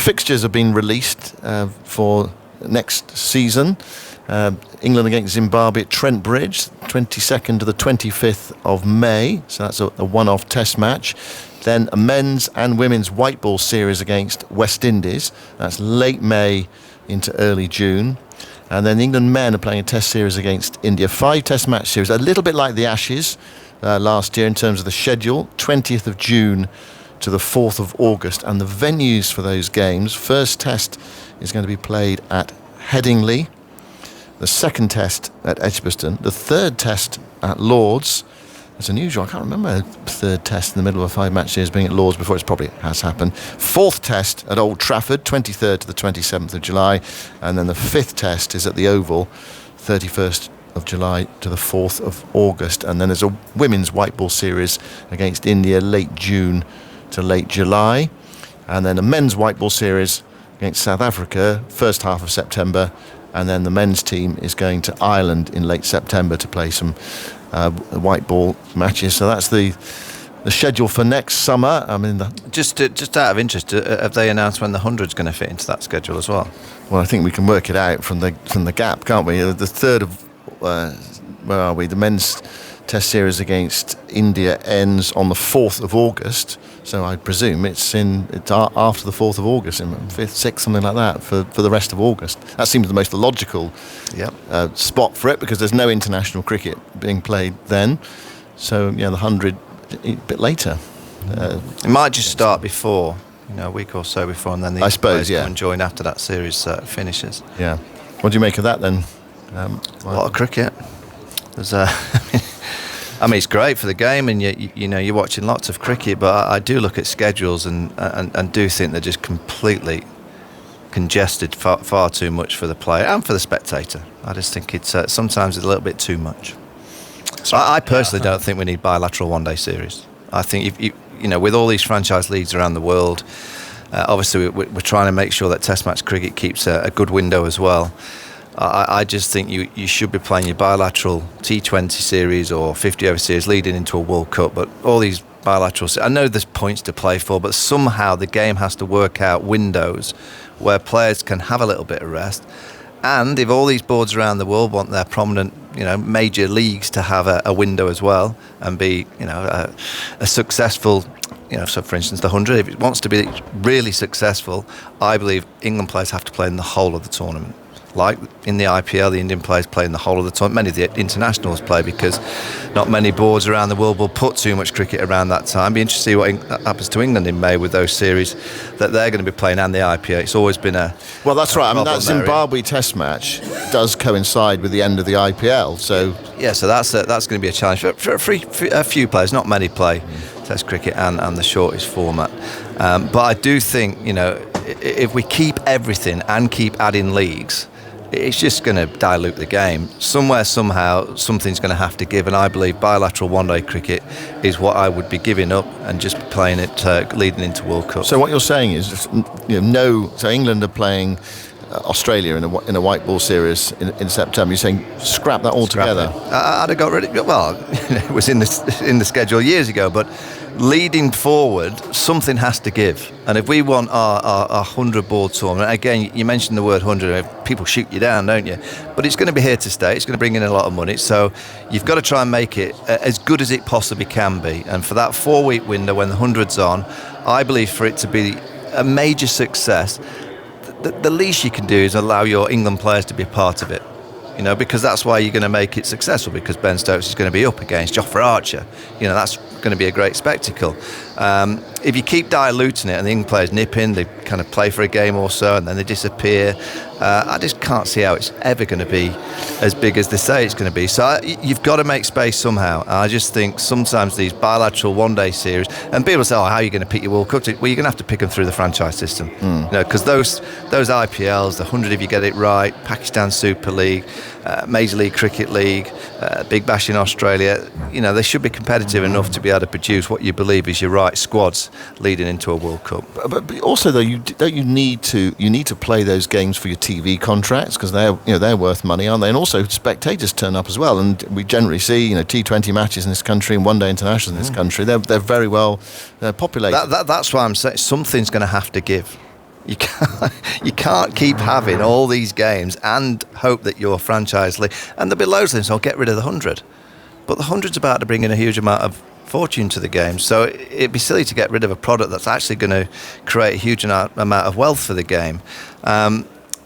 fixtures have been released for next season. England against Zimbabwe at Trent Bridge, 22nd to the 25th of May. So that's a one-off test match. Then a men's and women's white ball series against West Indies. That's late May into early June. And then the England men are playing a test series against India. 5 test match series, a little bit like the Ashes last year in terms of the schedule. 20th of June to the 4th of August. And the venues for those games, first test is going to be played at Headingley. The second test at Edgbaston. The third test at Lords. It's unusual. I can't remember a third test in the middle of a 5-match series being at Lords before. It probably has happened. Fourth test at Old Trafford, 23rd to the 27th of July. And then the fifth test is at the Oval, 31st of July to the 4th of August. And then there's a women's white ball series against India, late June to late July. And then a men's white ball series against South Africa, first half of September. And then the men's team is going to Ireland in late September to play some white ball matches. So that's the schedule for next summer. I mean, just out of interest, have they announced when the 100's going to fit into that schedule as well? Well, I think we can work it out from the gap, can't we? The third of where are we? The men's test series against India ends on the 4th of August. So I presume it's after the 4th of August, in 5th, 6th, something like that, for the rest of August. That seems the most logical spot for it, because there's no international cricket being played then. So, the 100 a bit later. It might just start before, a week or so before, and then the players come and join after that series finishes. Yeah. What do you make of that then? A lot of cricket. There's I mean, it's great for the game, and you're watching lots of cricket. But I do look at schedules and do think they're just completely congested far too much for the player and for the spectator. I just think it's sometimes it's a little bit too much. So I personally don't think we need bilateral one-day series. I think if with all these franchise leagues around the world, obviously we're trying to make sure that Test match cricket keeps a good window as well. I just think you should be playing your bilateral T20 series or 50-over series leading into a World Cup, but all these bilateral... I know there's points to play for, but somehow the game has to work out windows where players can have a little bit of rest. And if all these boards around the world want their prominent, major leagues to have a window as well and be, a successful... so for instance, the 100, if it wants to be really successful, I believe England players have to play in the whole of the tournament. Like in the IPL, the Indian players play in the whole of the tournament. Many of the internationals play because not many boards around the world will put too much cricket around that time. Be interested to see what happens to England in May with those series that they're going to be playing, and the IPL. It's always been a... Well, that's right. I mean, that Zimbabwe test match does coincide with the end of the IPL. So so that's going to be a challenge for a few players. Not many play Test cricket and the shortest format. But I do think, if we keep everything and keep adding leagues, it's just going to dilute the game. Somewhere, somehow, something's going to have to give, and I believe bilateral one-day cricket is what I would be giving up and just playing it leading into World Cup. So what you're saying is, so England are playing Australia in a white ball series in September. You're saying scrap that altogether? I'd have got rid of it. Well, it was in the schedule years ago, but leading forward, something has to give. And if we want our 100 board tournament, again, you mentioned the word 100, people shoot you down, don't you? But it's going to be here to stay. It's going to bring in a lot of money. So you've got to try and make it as good as it possibly can be. And for that 4-week window when the 100's on, I believe for it to be a major success, the least you can do is allow your England players to be a part of it. Because that's why you're going to make it successful, because Ben Stokes is going to be up against Jofra Archer. That's going to be a great spectacle. If you keep diluting it and the England players nip in, they kind of play for a game or so and then they disappear, I just can't see how it's ever going to be as big as they say it's going to be. So you've got to make space somehow. And I just think sometimes these bilateral one-day series, and people say, how are you going to pick your World Cup? Well, you're going to have to pick them through the franchise system. Because those IPLs, the 100 if you get it right, Pakistan Super League, Major League Cricket League, Big Bash in Australia, they should be competitive enough to be able to produce what you believe is your right squads leading into a World Cup. But also, though, you need to play those games for your TV contracts, because they're worth money, aren't they? And also spectators turn up as well, and we generally see T20 matches in this country and one-day internationals in this country. They're very well populated. That's why I'm saying something's going to have to give. You can't keep having all these games and hope that your franchise league, and there'll be loads of them, so I'll get rid of the 100. But the 100's about to bring in a huge amount of fortune to the game, so it'd be silly to get rid of a product that's actually going to create a huge amount of wealth for the game.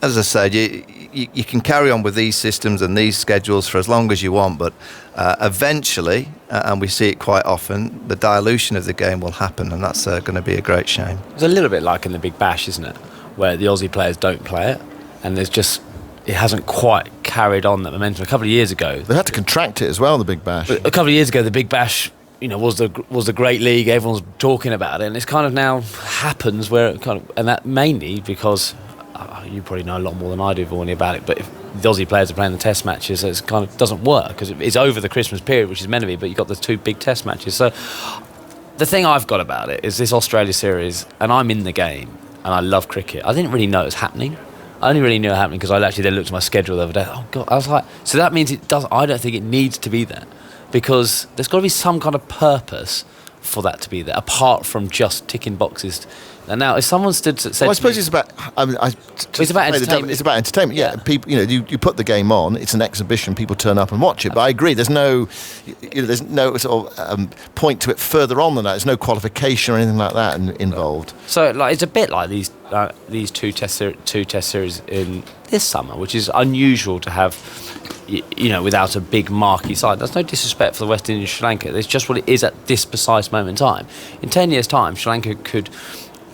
As I said, you can carry on with these systems and these schedules for as long as you want, but eventually, and we see it quite often, the dilution of the game will happen, and that's going to be a great shame. It's a little bit like in the Big Bash, isn't it? Where the Aussie players don't play it, and it hasn't quite carried on that momentum. A couple of years ago, they had to contract it as well, the Big Bash. A couple of years ago, the Big Bash, was the great league. Everyone's talking about it, and it's kind of now happens where it and that mainly because you probably know a lot more than I do, Vaughan, about it. But if the Aussie players are playing the Test matches, it kind of doesn't work because it's over the Christmas period, which is meant to be. But you've got the 2 big Test matches. So the thing I've got about it is this Australia series, and I'm in the game, and I love cricket. I didn't really know it was happening. I only really knew it was happening because I actually then looked at my schedule the other day. Oh God! I was like, so that means it does. I don't think it needs to be there because there's got to be some kind of purpose for that to be there, apart from just ticking boxes. And now, if someone said, I suppose it's about. It's about entertainment. It's about entertainment. Yeah, people. You put the game on. It's an exhibition. People turn up and watch it. But I agree. There's no sort of point to it further on than that. There's no qualification or anything like that involved. So, it's a bit like these two test series in this summer, which is unusual to have. Without a big marquee side. There's no disrespect for the West Indies and Sri Lanka. It's just what it is at this precise moment in time. In 10 years' time, Sri Lanka could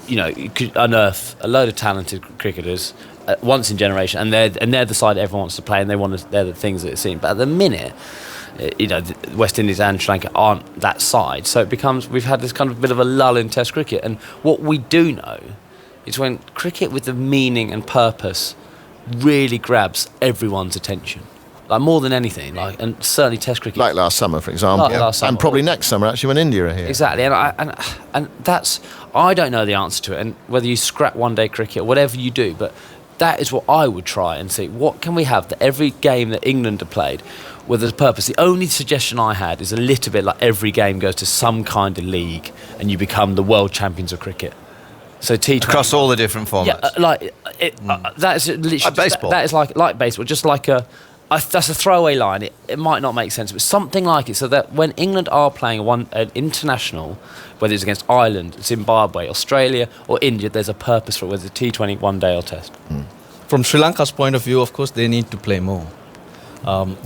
unearth a load of talented cricketers once in generation, and they're the side everyone wants to play, and they're the things that it's seen. But at the minute, the West Indies and Sri Lanka aren't that side, so it becomes we've had this kind of bit of a lull in Test cricket. And what we do know is when cricket with the meaning and purpose really grabs everyone's attention. More than anything, and certainly Test cricket. Like last summer, for example. Last summer. And probably next summer, actually, when India are here. Exactly, and that's... I don't know the answer to it, and whether you scrap one-day cricket or whatever you do, but that is what I would try and see. What can we have that every game that England have played, with a purpose? The only suggestion I had is a little bit like every game goes to some kind of league and you become the world champions of cricket. So T20 across all the different formats. Yeah, that's literally... Like baseball. That is like baseball, just like a... that's a throwaway line. It might not make sense, but something like it, so that when England are playing an international, whether it's against Ireland, Zimbabwe, Australia, or India, there's a purpose for it, whether it's T20, one day or Test. From Sri Lanka's point of view, of course, they need to play more.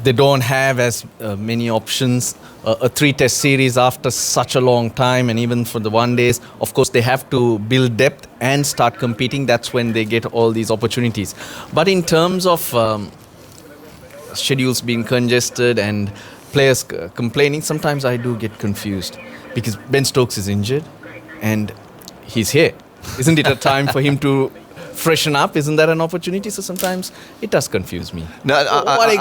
They don't have as many options. A 3-test series after such a long time, and even for the one days, of course, they have to build depth and start competing. That's when they get all these opportunities. But in terms of schedules being congested and players complaining, sometimes I do get confused because Ben Stokes is injured and he's here. Isn't it a time for him to freshen up? Isn't that an opportunity? So sometimes it does confuse me. No,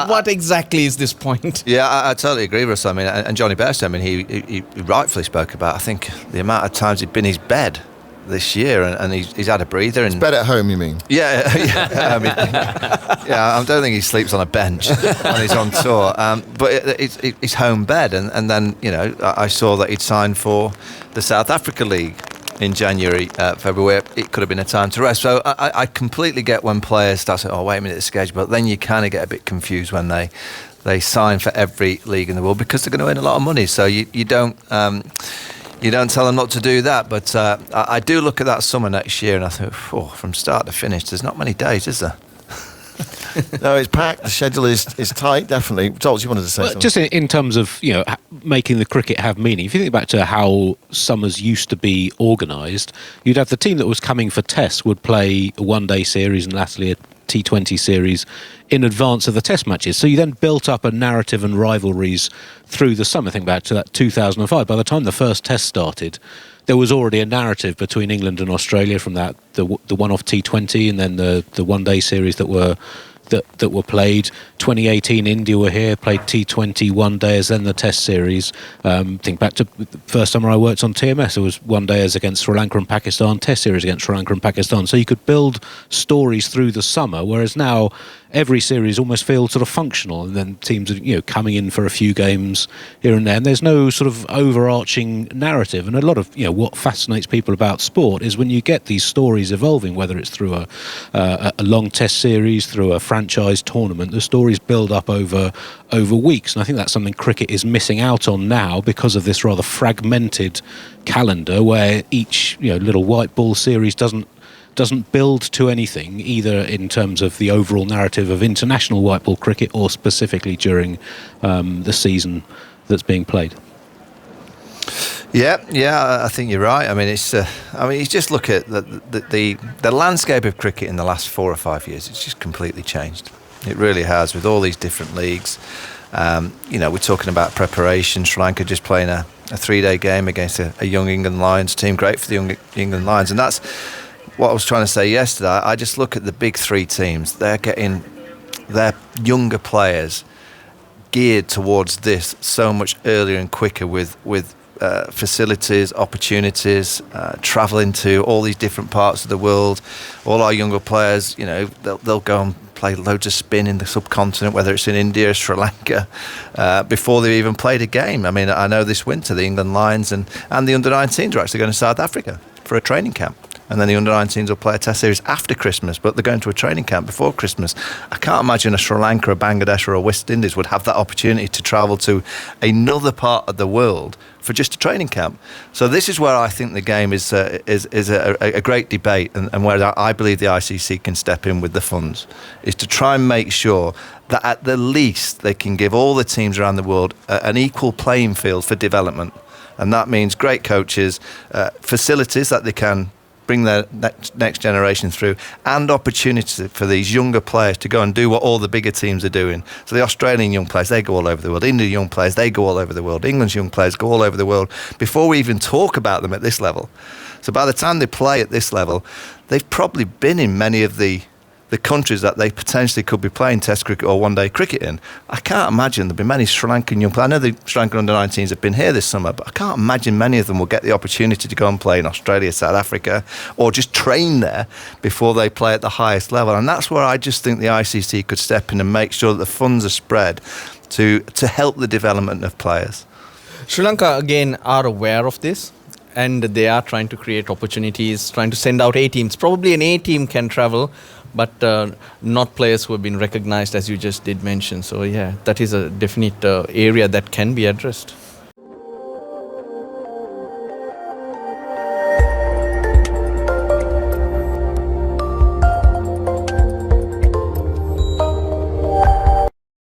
what exactly is this point? Yeah, I totally agree with Russell. I mean, and Johnny Bairstow, he rightfully spoke about, I think, the amount of times he'd been in his bed this year, and he's had a breather. And it's bed at home, you mean? Yeah. I mean, I don't think he sleeps on a bench when he's on tour. But it's home bed, and then I saw that he'd signed for the South Africa League in January, February. It could have been a time to rest. So I completely get when players start saying, "Oh, wait a minute, the schedule," but then you kind of get a bit confused when they sign for every league in the world because they're going to earn a lot of money. So you don't. You don't tell them not to do that, but I do look at that summer next year and I think, from start to finish, there's not many days, is there? No, it's packed. The schedule is tight, definitely. Tols, you wanted to say something? Just in terms of making the cricket have meaning. If you think back to how summers used to be organised, you'd have the team that was coming for Tests would play a one-day series and latterly a T20 series in advance of the Test matches. So you then built up a narrative and rivalries through the summer. Think back to that 2005. By the time the first Test started, there was already a narrative between England and Australia from that the one-off T20 and then the one-day series that were played. 2018, India were here, played T20 one days, then the Test series. Think back to the first summer I worked on TMS, it was one days against Sri Lanka and Pakistan, Test series against Sri Lanka and Pakistan. So you could build stories through the summer, whereas now every series almost feels sort of functional, and then teams are coming in for a few games here and there, and there's no sort of overarching narrative. And a lot of what fascinates people about sport is when you get these stories evolving, whether it's through a long test series, through a franchise tournament, the stories build up over weeks, and I think that's something cricket is missing out on now because of this rather fragmented calendar where each little white ball series doesn't build to anything, either in terms of the overall narrative of international white ball cricket or specifically during the season that's being played. Yeah, I think you're right. I mean, you just look at the landscape of cricket in the last 4 or 5 years. It's just completely changed. It really has, with all these different leagues. We're talking about preparation. Sri Lanka just playing a 3-day game against a young England Lions team. Great for the young England Lions, and that's what I was trying to say yesterday. I just look at the big 3 teams. They're getting their younger players geared towards this so much earlier and quicker with facilities, opportunities, travelling to all these different parts of the world. All our younger players, they'll go and play loads of spin in the subcontinent, whether it's in India or Sri Lanka, before they've even played a game. I mean, I know this winter the England Lions and the under-19s are actually going to South Africa for a training camp. And then the under-19s will play a test series after Christmas, but they're going to a training camp before Christmas. I can't imagine a Sri Lanka, a Bangladesh or a West Indies would have that opportunity to travel to another part of the world for just a training camp. So this is where I think the game is a great debate, and where I believe the ICC can step in with the funds, is to try and make sure that at the least they can give all the teams around the world an equal playing field for development. And that means great coaches, facilities that they can bring their next generation through, and opportunity for these younger players to go and do what all the bigger teams are doing. So the Australian young players, they go all over the world. Indian young players, they go all over the world. England's young players go all over the world before we even talk about them at this level. So by the time they play at this level, they've probably been in many of the countries that they potentially could be playing test cricket or one-day cricket in. I can't imagine there'll be many Sri Lankan young players. I know the Sri Lankan under-19s have been here this summer, but I can't imagine many of them will get the opportunity to go and play in Australia, South Africa, or just train there before they play at the highest level. And that's where I just think the ICC could step in and make sure that the funds are spread to help the development of players. Sri Lanka, again, are aware of this, and they are trying to create opportunities, trying to send out A teams. Probably an A team can travel, but not players who have been recognized, as you just did mention. So, yeah, that is a definite area that can be addressed.